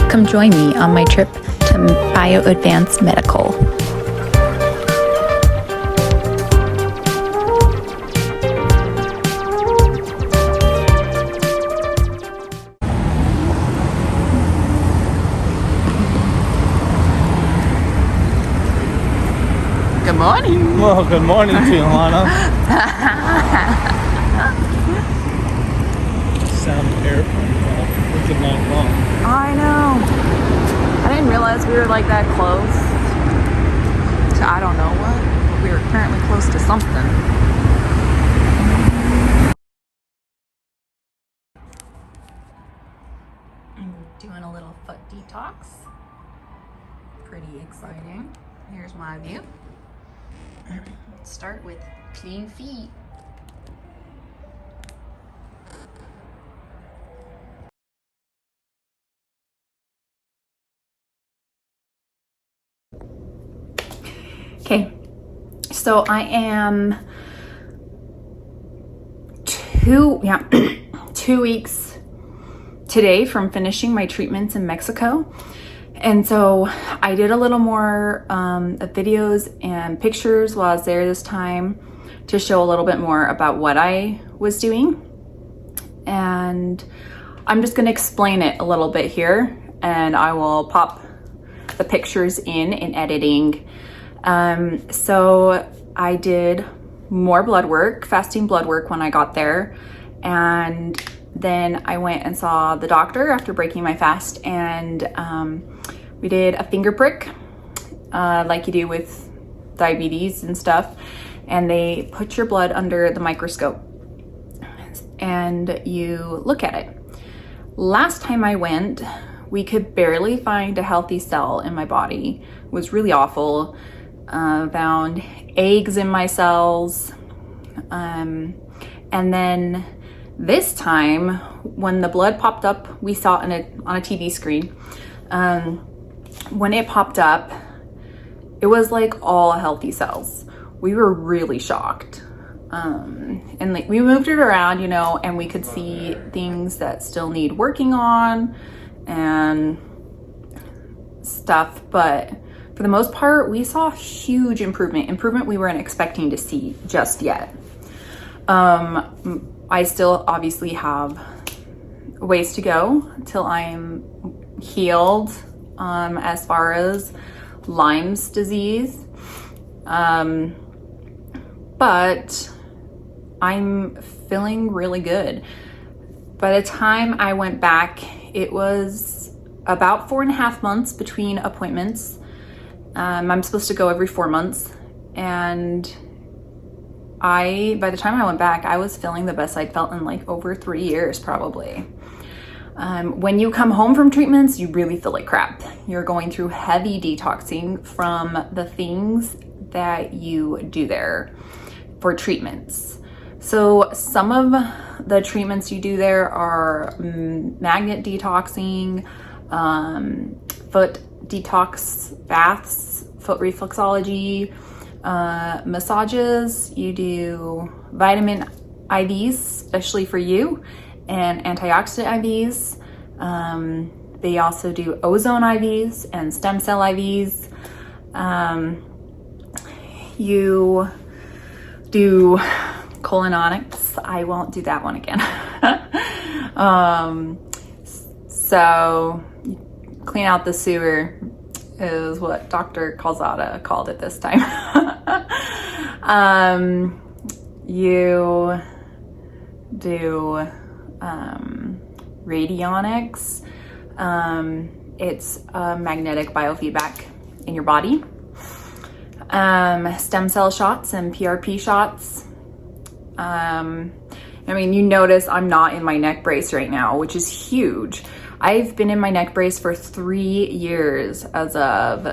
Come join me on my trip to Bioadvanced Medical. Good morning. Well, good morning, Tijuana. Sound of airplane call. Wicked night long. I know. I didn't realize we were like that close to I don't know what, but we were apparently close to something. I'm doing a little foot detox. Pretty exciting. Here's my view. Let's start with clean feet. Okay, so I am 2 weeks today from finishing my treatments in Mexico. And so I did a little more videos and pictures while I was there this time to show a little bit more about what I was doing. And I'm just gonna explain it a little bit here, and I will pop the pictures in editing. So I did more blood work, fasting blood work when I got there. And then I went and saw the doctor after breaking my fast, and we did a finger prick, like you do with diabetes and stuff. And they put your blood under the microscope and you look at it. Last time I went, we could barely find a healthy cell in my body. It was really awful. Found eggs in my cells. And then this time, when the blood popped up, we saw it on a TV screen. When it popped up, it was like all healthy cells. We were really shocked. And like we moved it around, and we could see things that still need working on and stuff, but for the most part, we saw huge improvement we weren't expecting to see just yet. I still obviously have ways to go till I'm healed as far as Lyme's disease. But I'm feeling really good. By the time I went back, it was about 4.5 months between appointments. I'm supposed to go every 4 months, and by the time I went back, I was feeling the best I'd felt in like over 3 years probably. When you come home from treatments, you really feel like crap. You're going through heavy detoxing from the things that you do there for treatments. So some of the treatments you do there are magnet detoxing, foot detox baths, foot reflexology, massages. You do vitamin IVs, especially for you, and antioxidant IVs. They also do ozone IVs and stem cell IVs. You do colonics. I won't do that one again. So clean out the sewer is what Dr. Calzada called it this time. You do radionics. It's magnetic biofeedback in your body. Stem cell shots and PRP shots. You notice I'm not in my neck brace right now, which is huge. I've been in my neck brace for 3 years as of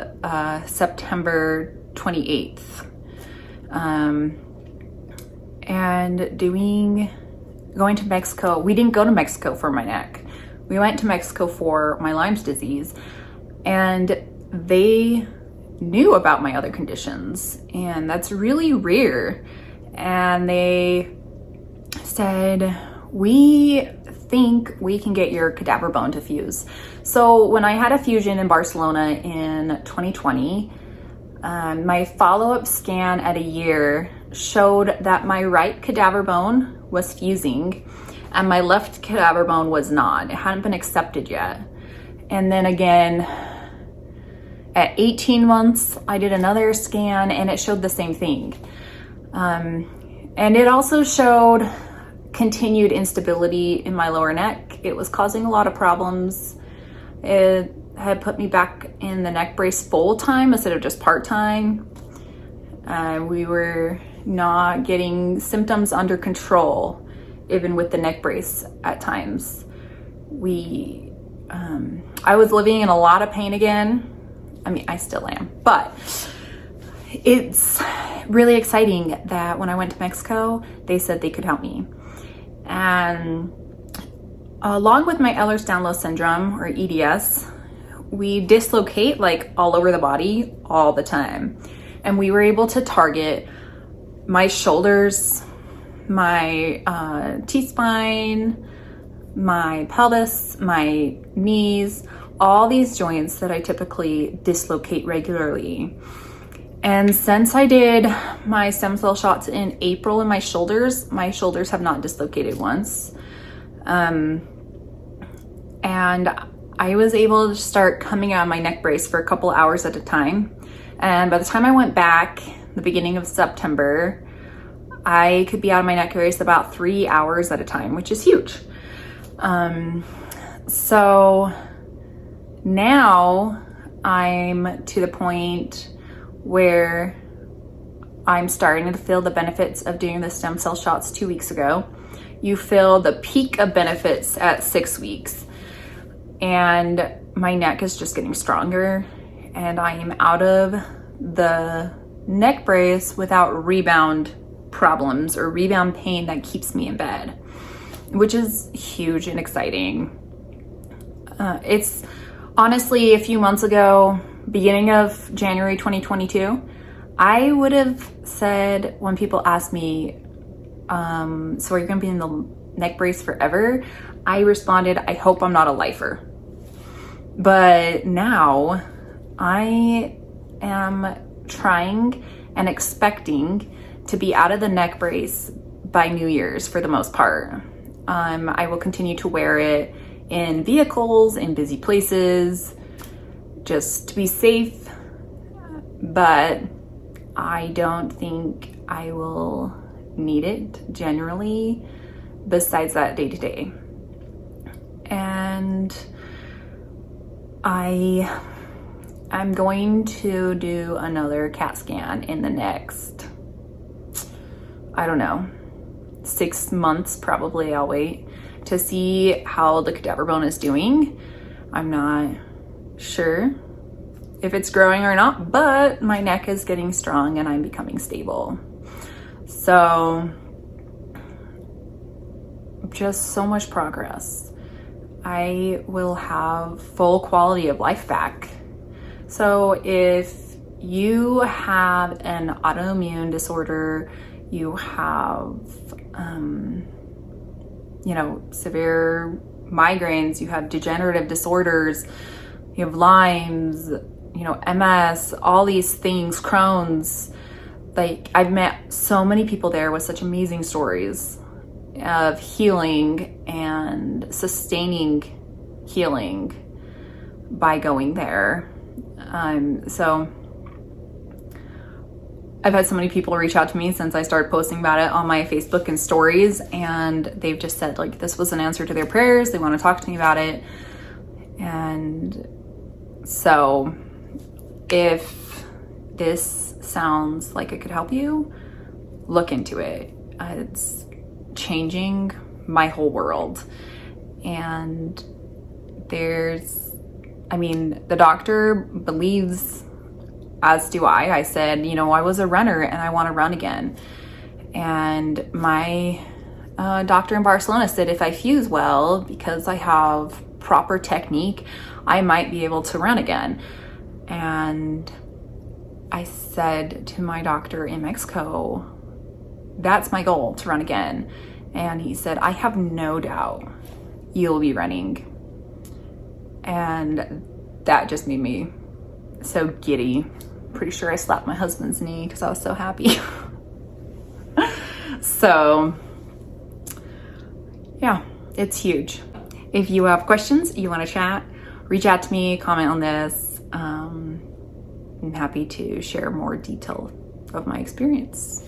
September 28th. And going to Mexico. We didn't go to Mexico for my neck. We went to Mexico for my Lyme's disease, and they knew about my other conditions, and that's really rare. And they said, we think we can get your cadaver bone to fuse. So when I had a fusion in Barcelona in 2020, my follow-up scan at a year showed that my right cadaver bone was fusing and my left cadaver bone was not. It hadn't been accepted yet. And then again, at 18 months, I did another scan and it showed the same thing. And it also showed continued instability in my lower neck. It was causing a lot of problems. It had put me back in the neck brace full time instead of just part time. We were not getting symptoms under control, even with the neck brace at times. I was living in a lot of pain again. I mean, I still am, but it's really exciting that when I went to Mexico, they said they could help me. And along with my Ehlers-Danlos syndrome, or EDS, we dislocate like all over the body all the time. And we were able to target my shoulders, my T-spine, my pelvis, my knees, all these joints that I typically dislocate regularly. And since I did my stem cell shots in April in my shoulders have not dislocated once. And I was able to start coming out of my neck brace for a couple hours at a time. And by the time I went back, the beginning of September, I could be out of my neck brace about 3 hours at a time, which is huge. So now I'm to the point where I'm starting to feel the benefits of doing the stem cell shots 2 weeks ago. You feel the peak of benefits at 6 weeks. And my neck is just getting stronger, and I am out of the neck brace without rebound problems or rebound pain that keeps me in bed, which is huge and exciting. It's honestly, a few months ago, beginning of January 2022, I would have said, when people ask me, so are you gonna be in the neck brace forever? I responded, I hope I'm not a lifer. But now I am trying and expecting to be out of the neck brace by New Year's for the most part. I will continue to wear it in vehicles, in busy places, just to be safe, but I don't think I will need it generally besides that day to day. And I'm going to do another CAT scan in the next, I don't know, 6 months probably. I'll wait to see how the cadaver bone is doing. I'm not sure if it's growing or not, but my neck is getting strong and I'm becoming stable. So just so much progress. I will have full quality of life back. So if you have an autoimmune disorder, you have severe migraines, you have degenerative disorders, you have Lyme's, MS, all these things, Crohn's. Like, I've met so many people there with such amazing stories of healing and sustaining healing by going there. So I've had so many people reach out to me since I started posting about it on my Facebook and stories, and they've just said, like, this was an answer to their prayers. They want to talk to me about it. And so if this sounds like it could help you, look into it. It's changing my whole world. And the doctor believes, as do I. I said, I was a runner and I want to run again. And my doctor in Barcelona said if I fuse well, because I have proper technique, I might be able to run again. And I said to my doctor in Mexico, that's my goal, to run again. And he said, I have no doubt you'll be running. And that just made me so giddy. Pretty sure I slapped my husband's knee because I was so happy. So yeah, it's huge. If you have questions, you want to chat, reach out to me, comment on this. I'm happy to share more detail of my experience.